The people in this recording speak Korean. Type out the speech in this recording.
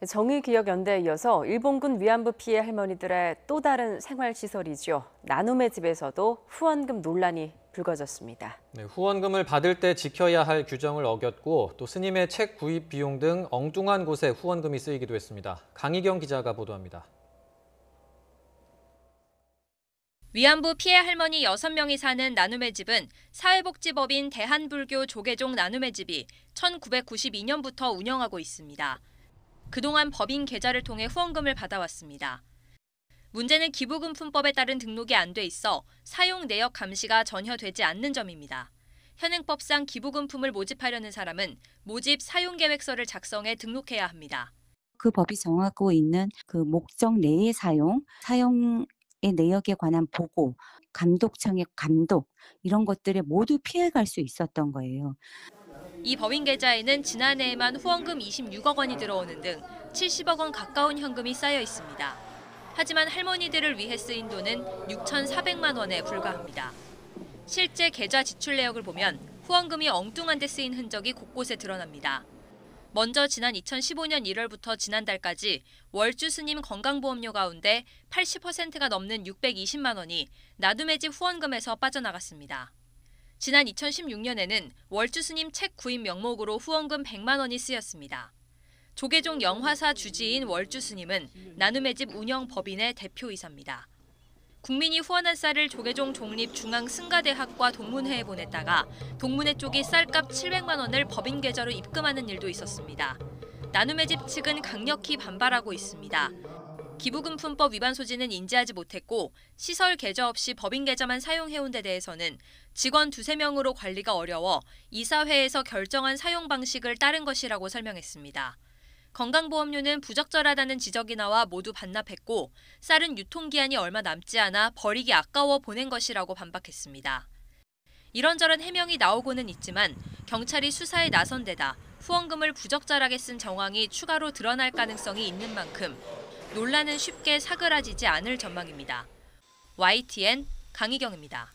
정의기억연대에 이어서 일본군 위안부 피해 할머니들의 또 다른 생활시설이죠. 나눔의 집에서도 후원금 논란이 불거졌습니다. 네, 후원금을 받을 때 지켜야 할 규정을 어겼고 또 스님의 책 구입 비용 등 엉뚱한 곳에 후원금이 쓰이기도 했습니다. 강희경 기자가 보도합니다. 위안부 피해 할머니 6명이 사는 나눔의 집은 사회복지법인 대한불교 조계종 나눔의 집이 1992년부터 운영하고 있습니다. 그동안 법인 계좌를 통해 후원금을 받아왔습니다. 문제는 기부금품법에 따른 등록이 안 돼 있어 사용 내역 감시가 전혀 되지 않는 점입니다. 현행법상 기부금품을 모집하려는 사람은 모집 사용계획서를 작성해 등록해야 합니다. 그 법이 정하고 있는 그 목적 내의 사용의 내역에 관한 보고, 감독청의 감독 이런 것들에 모두 피해갈 수 있었던 거예요. 이 법인 계좌에는 지난해에만 후원금 26억 원이 들어오는 등 70억 원 가까운 현금이 쌓여 있습니다. 하지만 할머니들을 위해 쓰인 돈은 6,400만 원에 불과합니다. 실제 계좌 지출 내역을 보면 후원금이 엉뚱한 데 쓰인 흔적이 곳곳에 드러납니다. 먼저 지난 2015년 1월부터 지난달까지 월주 스님 건강보험료 가운데 80%가 넘는 620만 원이 나눔의 집 후원금에서 빠져나갔습니다. 지난 2016년에는 월주 스님 책 구입 명목으로 후원금 100만 원이 쓰였습니다. 조계종 영화사 주지인 월주 스님은 나눔의 집 운영 법인의 대표이사입니다. 국민이 후원한 쌀을 조계종 종립중앙승가대학과 동문회에 보냈다가 동문회 쪽이 쌀값 700만 원을 법인 계좌로 입금하는 일도 있었습니다. 나눔의 집 측은 강력히 반발하고 있습니다. 기부금품법 위반 소지는 인지하지 못했고 시설 계좌 없이 법인 계좌만 사용해온 데 대해서는 직원 2~3명으로 관리가 어려워 이사회에서 결정한 사용 방식을 따른 것이라고 설명했습니다. 건강보험료는 부적절하다는 지적이 나와 모두 반납했고 쌀은 유통기한이 얼마 남지 않아 버리기 아까워 보낸 것이라고 반박했습니다. 이런저런 해명이 나오고는 있지만 경찰이 수사에 나선 데다 후원금을 부적절하게 쓴 정황이 추가로 드러날 가능성이 있는 만큼 논란은 쉽게 사그라지지 않을 전망입니다. YTN 강희경입니다.